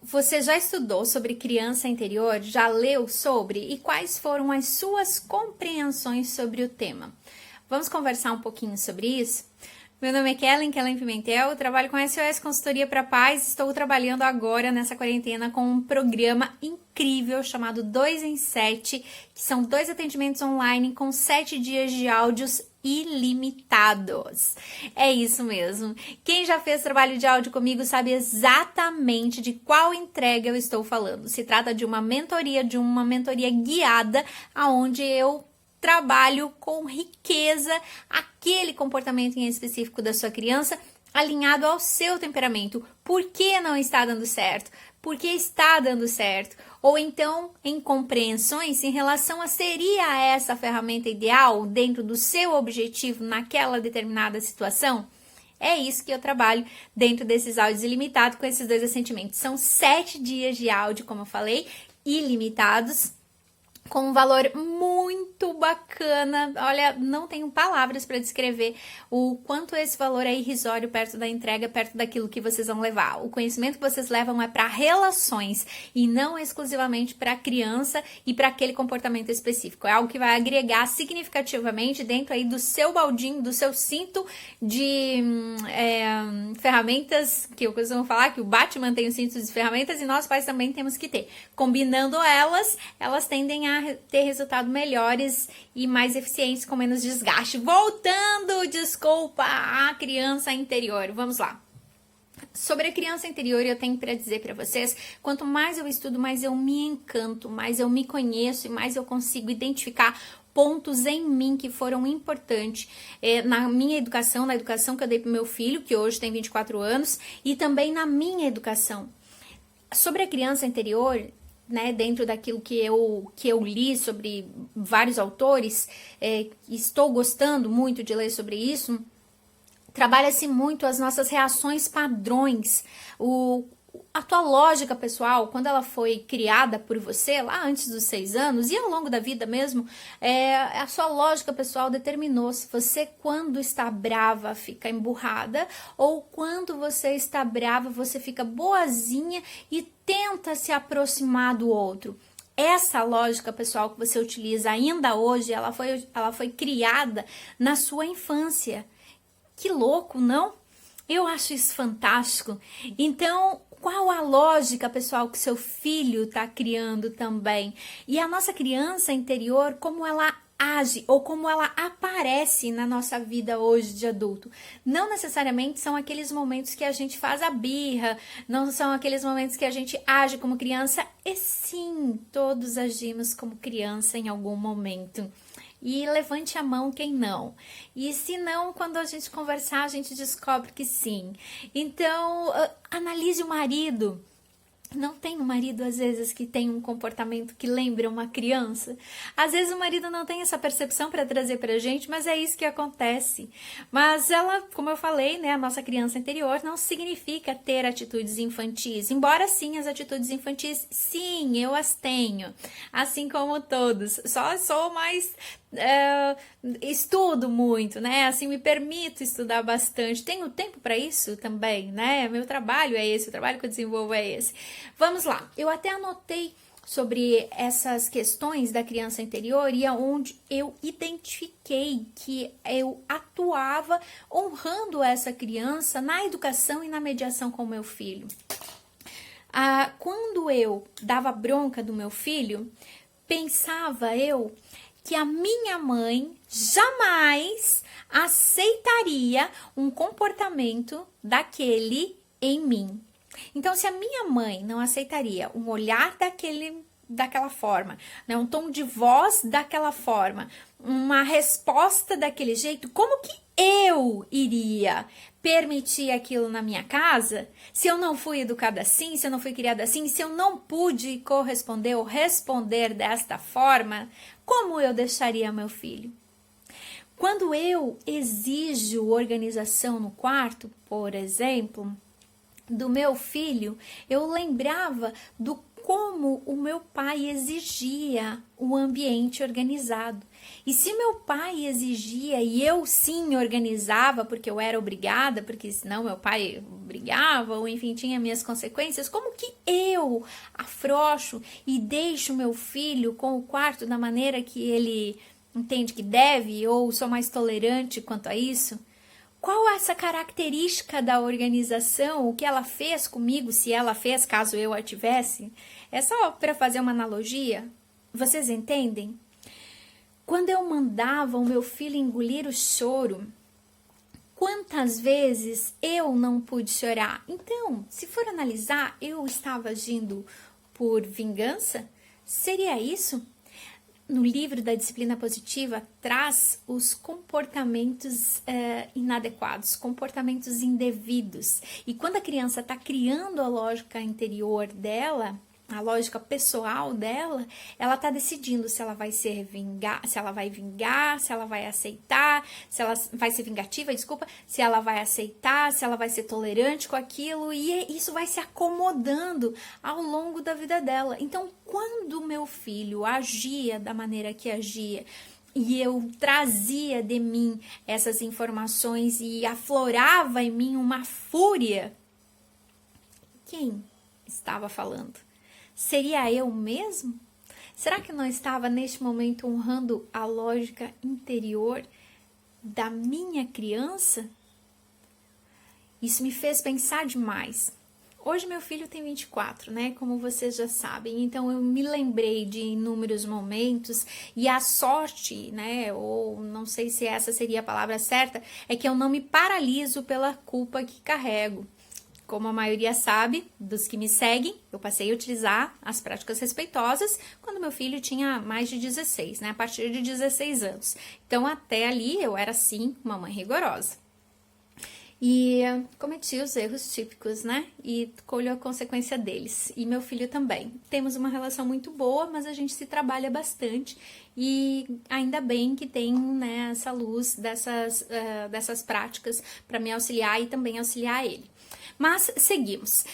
Você já estudou sobre criança interior? Já leu sobre? E quais foram as suas compreensões sobre o tema? Vamos conversar um pouquinho sobre isso? Meu nome é Kellen Pimentel, trabalho com SOS Consultoria para Pais. Estou trabalhando agora nessa quarentena com um programa incrível chamado 2 em 7, que são 2 atendimentos online com 7 dias de áudios ilimitados. É isso mesmo. Quem já fez trabalho de áudio comigo sabe exatamente de qual entrega eu estou falando. Se trata de uma mentoria guiada, aonde eu trabalho com riqueza aquele comportamento em específico da sua criança, alinhado ao seu temperamento. Por que não está dando certo? Por que está dando certo? Ou então em compreensões em relação a seria essa ferramenta ideal dentro do seu objetivo naquela determinada situação? É isso que eu trabalho dentro desses áudios ilimitados com esses 2 assentimentos. São 7 dias de áudio, como eu falei, ilimitados, com um valor muito bacana. Olha, não tenho palavras para descrever o quanto esse valor é irrisório perto da entrega, perto daquilo que vocês vão levar. O conhecimento que vocês levam é para relações e não exclusivamente para a criança e para aquele comportamento específico. É algo que vai agregar significativamente dentro aí do seu baldinho, do seu cinto de ferramentas, que eu costumo falar que o Batman tem o cinto de ferramentas e nós pais também temos que ter. Combinando elas tendem a ter resultados melhores e mais eficientes com menos desgaste. Voltando, desculpa, à criança interior. Vamos lá. Sobre a criança interior, eu tenho para dizer para vocês, quanto mais eu estudo, mais eu me encanto, mais eu me conheço e mais eu consigo identificar pontos em mim que foram importantes na minha educação, na educação que eu dei para o meu filho, que hoje tem 24 anos, e também na minha educação. Sobre a criança interior, né, dentro daquilo que eu li sobre vários autores, estou gostando muito de ler sobre isso, trabalha-se muito as nossas reações padrões, a tua lógica pessoal, quando ela foi criada por você, lá antes dos 6 anos, e ao longo da vida mesmo, a sua lógica pessoal determinou se você, quando está brava, fica emburrada, ou quando você está brava, você fica boazinha e tenta se aproximar do outro. Essa lógica pessoal que você utiliza ainda hoje, ela foi criada na sua infância. Que louco, não? Eu acho isso fantástico. Então, qual a lógica, pessoal, que seu filho está criando também? E a nossa criança interior, como ela age ou como ela aparece na nossa vida hoje de adulto? Não necessariamente são aqueles momentos que a gente faz a birra, não são aqueles momentos que a gente age como criança, e sim, todos agimos como criança em algum momento. E levante a mão quem não. E se não, quando a gente conversar, a gente descobre que sim. Então, analise o marido. Não tem um marido, às vezes, que tem um comportamento que lembra uma criança? Às vezes o marido não tem essa percepção para trazer pra gente, mas é isso que acontece. Mas ela, como eu falei, né, a nossa criança interior não significa ter atitudes infantis. Embora sim, as atitudes infantis, sim, eu as tenho. Assim como todos. Só sou mais... estudo muito, né? Assim, me permito estudar bastante. Tenho tempo para isso também, né? Meu trabalho é esse, o trabalho que eu desenvolvo é esse. Vamos lá. Eu até anotei sobre essas questões da criança interior e aonde eu identifiquei que eu atuava honrando essa criança na educação e na mediação com o meu filho. Quando eu dava bronca do meu filho, pensava eu que a minha mãe jamais aceitaria um comportamento daquele em mim. Então, se a minha mãe não aceitaria um olhar daquela forma, né, um tom de voz daquela forma, uma resposta daquele jeito, como que eu iria permitir aquilo na minha casa, se eu não fui educada assim, se eu não fui criada assim, se eu não pude corresponder ou responder desta forma, como eu deixaria meu filho? Quando eu exijo organização no quarto, por exemplo, do meu filho, eu lembrava do como o meu pai exigia o ambiente organizado. E se meu pai exigia e eu sim organizava porque eu era obrigada, porque senão meu pai brigava, ou enfim, tinha minhas consequências, como que eu afrouxo e deixo meu filho com o quarto da maneira que ele entende que deve, ou sou mais tolerante quanto a isso? Qual é essa característica da organização, o que ela fez comigo, se ela fez, caso eu a tivesse? É só para fazer uma analogia? Vocês entendem? Quando eu mandava o meu filho engolir o choro, quantas vezes eu não pude chorar? Então, se for analisar, eu estava agindo por vingança? Seria isso? No livro da Disciplina Positiva, traz os comportamentos inadequados, comportamentos indevidos. E quando a criança está criando a lógica interior dela, a lógica pessoal dela, ela está decidindo se ela vai se ela vai vingar, se ela vai aceitar, se ela vai ser vingativa, desculpa, se ela vai aceitar, se ela vai ser tolerante com aquilo, e isso vai se acomodando ao longo da vida dela. Então, quando meu filho agia da maneira que agia, e eu trazia de mim essas informações e aflorava em mim uma fúria, quem estava falando? Seria eu mesmo? Será que não estava neste momento honrando a lógica interior da minha criança? Isso me fez pensar demais. Hoje meu filho tem 24, né? Como vocês já sabem. Então eu me lembrei de inúmeros momentos e a sorte, né? Ou não sei se essa seria a palavra certa, é que eu não me paraliso pela culpa que carrego. Como a maioria sabe, dos que me seguem, eu passei a utilizar as práticas respeitosas quando meu filho tinha mais de 16, né? A partir de 16 anos. Então, até ali, eu era, sim, uma mãe rigorosa. E cometi os erros típicos, né? E colho a consequência deles. E meu filho também. Temos uma relação muito boa, mas a gente se trabalha bastante. E ainda bem que tem, né, essa luz dessas práticas para me auxiliar e também auxiliar ele. Mas seguimos.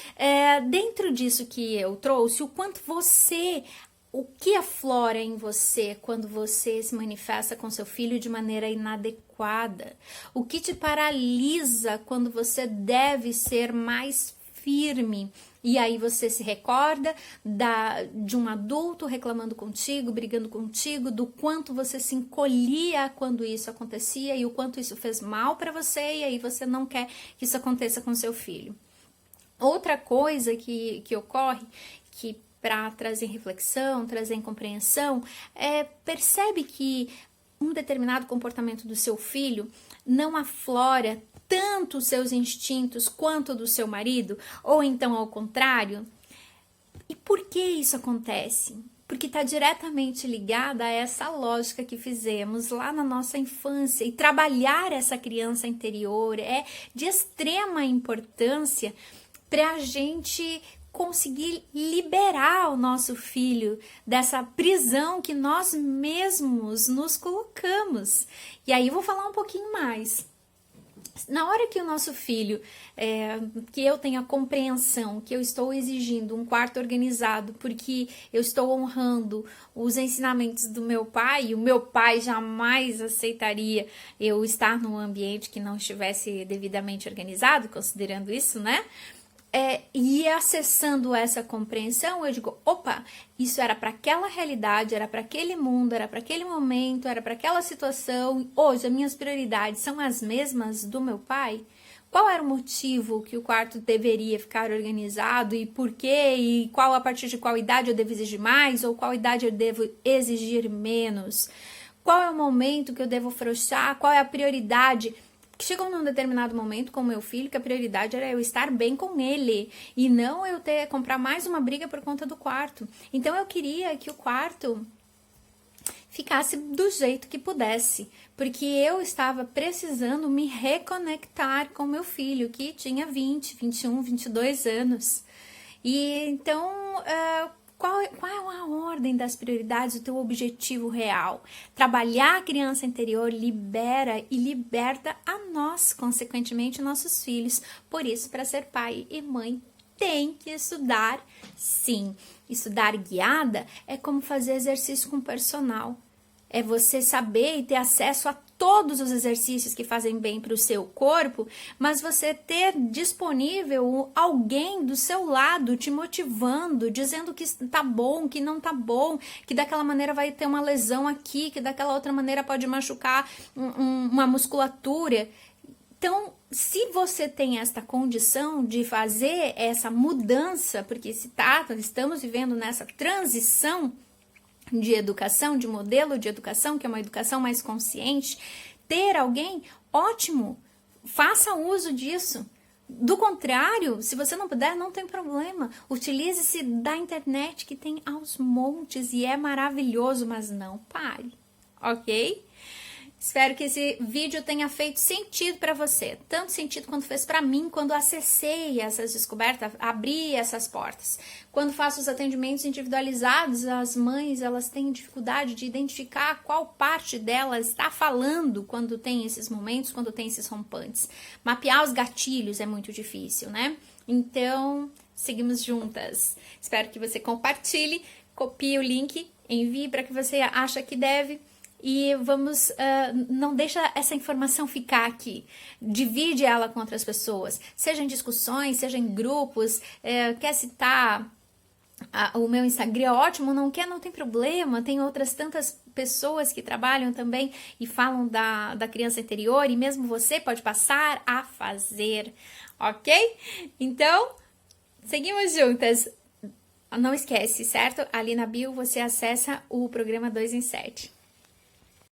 Dentro disso que eu trouxe, o que aflora em você quando você se manifesta com seu filho de maneira inadequada? O que te paralisa quando você deve ser mais firme? E aí você se recorda de um adulto reclamando contigo, brigando contigo, do quanto você se encolhia quando isso acontecia e o quanto isso fez mal para você, e aí você não quer que isso aconteça com seu filho. Outra coisa que ocorre, que para trazer reflexão, trazer compreensão, percebe que um determinado comportamento do seu filho não aflora tanto os seus instintos quanto do seu marido, ou então ao contrário. E por que isso acontece? Porque está diretamente ligada a essa lógica que fizemos lá na nossa infância. E trabalhar essa criança interior é de extrema importância para a gente conseguir liberar o nosso filho dessa prisão que nós mesmos nos colocamos. E aí eu vou falar um pouquinho mais. Na hora que o nosso filho, que eu tenho a compreensão que eu estou exigindo um quarto organizado porque eu estou honrando os ensinamentos do meu pai, e o meu pai jamais aceitaria eu estar num ambiente que não estivesse devidamente organizado, considerando isso, né? E acessando essa compreensão, eu digo, opa, isso era para aquela realidade, era para aquele mundo, era para aquele momento, era para aquela situação. Hoje, as minhas prioridades são as mesmas do meu pai? Qual era o motivo que o quarto deveria ficar organizado e por quê? E a partir de qual idade eu devo exigir mais ou qual idade eu devo exigir menos? Qual é o momento que eu devo afrouxar? Qual é a prioridade? Que chegou num determinado momento com o meu filho que a prioridade era eu estar bem com ele e não eu comprar mais uma briga por conta do quarto. Então eu queria que o quarto ficasse do jeito que pudesse, porque eu estava precisando me reconectar com meu filho, que tinha 20, 21, 22 anos. E então, qual é a ordem das prioridades, o teu objetivo real? Trabalhar a criança interior libera e liberta a nós, consequentemente, nossos filhos. Por isso, para ser pai e mãe, tem que estudar, sim. Estudar guiada é como fazer exercício com personal. É você saber e ter acesso a todos os exercícios que fazem bem para o seu corpo, mas você ter disponível alguém do seu lado te motivando, dizendo que tá bom, que não tá bom, que daquela maneira vai ter uma lesão aqui, que daquela outra maneira pode machucar uma musculatura. Então, se você tem esta condição de fazer essa mudança, porque estamos vivendo nessa transição de educação, de modelo de educação, que é uma educação mais consciente, ter alguém, ótimo, faça uso disso. Do contrário, se você não puder, não tem problema. Utilize-se da internet, que tem aos montes e é maravilhoso, mas não pare, ok? Espero que esse vídeo tenha feito sentido para você, tanto sentido quanto fez para mim quando acessei essas descobertas, abri essas portas. Quando faço os atendimentos individualizados, as mães elas têm dificuldade de identificar qual parte delas está falando quando tem esses momentos, quando tem esses rompantes. Mapear os gatilhos é muito difícil, né? Então, seguimos juntas. Espero que você compartilhe, copie o link, envie para que você acha que deve. E vamos, não deixa essa informação ficar aqui, divide ela com outras pessoas, seja em discussões, seja em grupos, quer citar o meu Instagram, ótimo, não quer, não tem problema, tem outras tantas pessoas que trabalham também e falam da criança interior, e mesmo você pode passar a fazer, ok? Então, seguimos juntas, não esquece, certo? Ali na bio você acessa o programa 2 em 7.